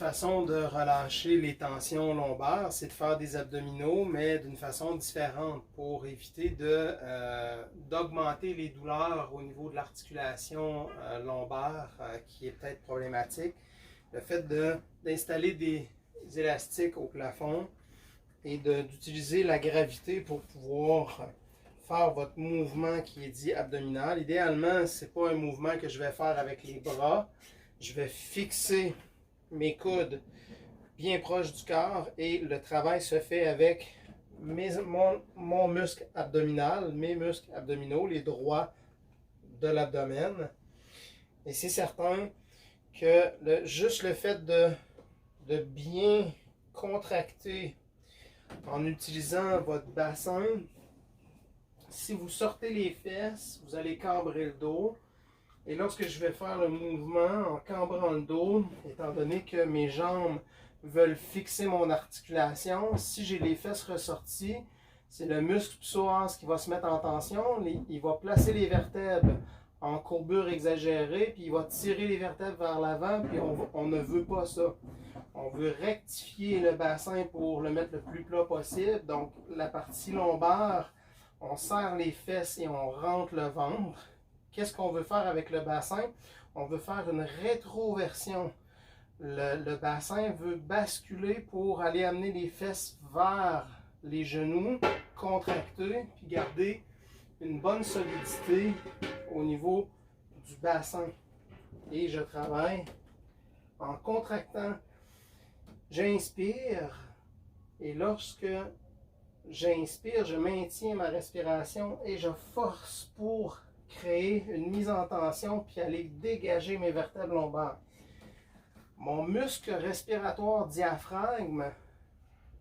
façon de relâcher les tensions lombaires, c'est de faire des abdominaux, mais d'une façon différente pour éviter d'augmenter les douleurs au niveau de l'articulation lombaire qui est peut-être problématique. Le fait d'installer des élastiques au plafond et d'utiliser la gravité pour pouvoir faire votre mouvement qui est dit abdominal. Idéalement, ce n'est pas un mouvement que je vais faire avec les bras. Je vais fixer mes coudes bien proches du corps et le travail se fait avec mon muscle abdominal, mes muscles abdominaux, les droits de l'abdomen. Et c'est certain que juste le fait de bien contracter en utilisant votre bassin, si vous sortez les fesses, vous allez cambrer le dos. Et lorsque je vais faire le mouvement en cambrant le dos, étant donné que mes jambes veulent fixer mon articulation, si j'ai les fesses ressorties, c'est le muscle psoas qui va se mettre en tension. Il va placer les vertèbres en courbure exagérée, puis il va tirer les vertèbres vers l'avant, puis on ne veut pas ça. On veut rectifier le bassin pour le mettre le plus plat possible. Donc, la partie lombaire, on serre les fesses et on rentre le ventre. Qu'est-ce qu'on veut faire avec le bassin? On veut faire une rétroversion. Le bassin veut basculer pour aller amener les fesses vers les genoux, contracter, puis garder une bonne solidité au niveau du bassin. Et je travaille en contractant. J'inspire et lorsque j'inspire, je maintiens ma respiration et je force pour créer une mise en tension puis aller dégager mes vertèbres lombaires. Mon muscle respiratoire diaphragme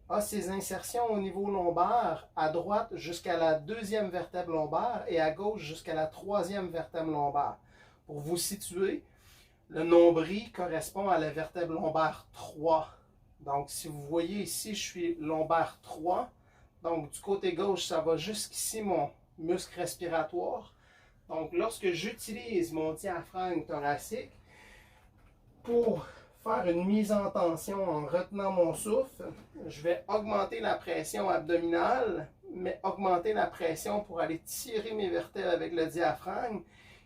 a ses insertions au niveau lombaire, à droite jusqu'à la 2e vertèbre lombaire et à gauche jusqu'à la 3e vertèbre lombaire. Pour vous situer, le nombril correspond à la vertèbre lombaire 3. Donc, si vous voyez ici, je suis lombaire 3. Donc, du côté gauche, ça va jusqu'ici mon muscle respiratoire. Donc, lorsque j'utilise mon diaphragme thoracique pour faire une mise en tension en retenant mon souffle, je vais augmenter la pression abdominale, mais augmenter la pression pour aller tirer mes vertèbres avec le diaphragme.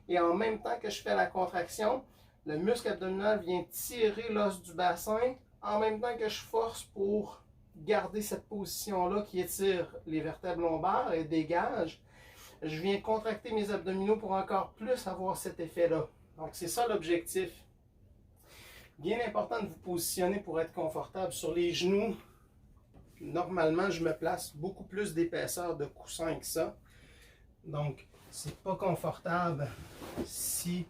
Et en même temps que je fais la contraction, le muscle abdominal vient tirer l'os du bassin en même temps que je force pour garder cette position-là qui étire les vertèbres lombaires et dégage. Je viens contracter mes abdominaux pour encore plus avoir cet effet-là. Donc, c'est ça l'objectif. Bien important de vous positionner pour être confortable. Sur les genoux, normalement, je me place beaucoup plus d'épaisseur de coussin que ça. Donc, c'est pas confortable si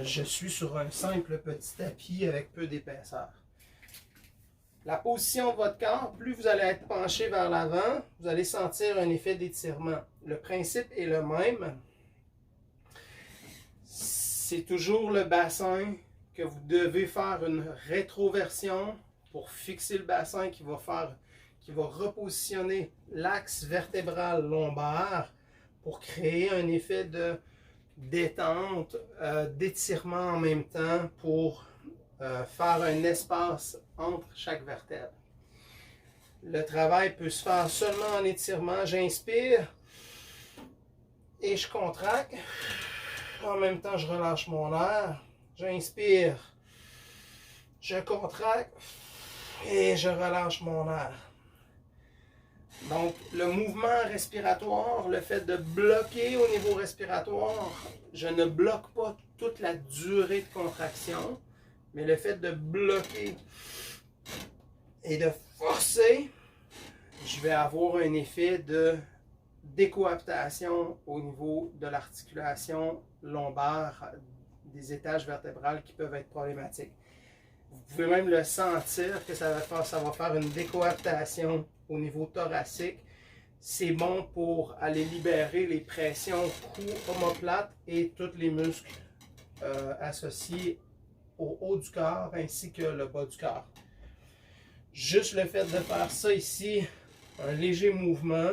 je suis sur un simple petit tapis avec peu d'épaisseur. La position de votre corps, plus vous allez être penché vers l'avant, vous allez sentir un effet d'étirement. Le principe est le même. C'est toujours le bassin que vous devez faire une rétroversion pour fixer le bassin qui va repositionner l'axe vertébral lombaire pour créer un effet de détente, d'étirement en même temps pour faire un espace entre chaque vertèbre. Le travail peut se faire seulement en étirement. J'inspire et je contracte. En même temps, je relâche mon air. J'inspire, je contracte et je relâche mon air. Donc, le mouvement respiratoire, le fait de bloquer au niveau respiratoire, je ne bloque pas toute la durée de contraction, mais le fait de bloquer et de forcer, je vais avoir un effet de décoaptation au niveau de l'articulation lombaire, des étages vertébrales qui peuvent être problématiques. Vous pouvez même le sentir que ça va faire une décoaptation au niveau thoracique. C'est bon pour aller libérer les pressions cou, omoplate et tous les muscles associés au haut du corps ainsi que le bas du corps. Juste le fait de faire ça ici, un léger mouvement,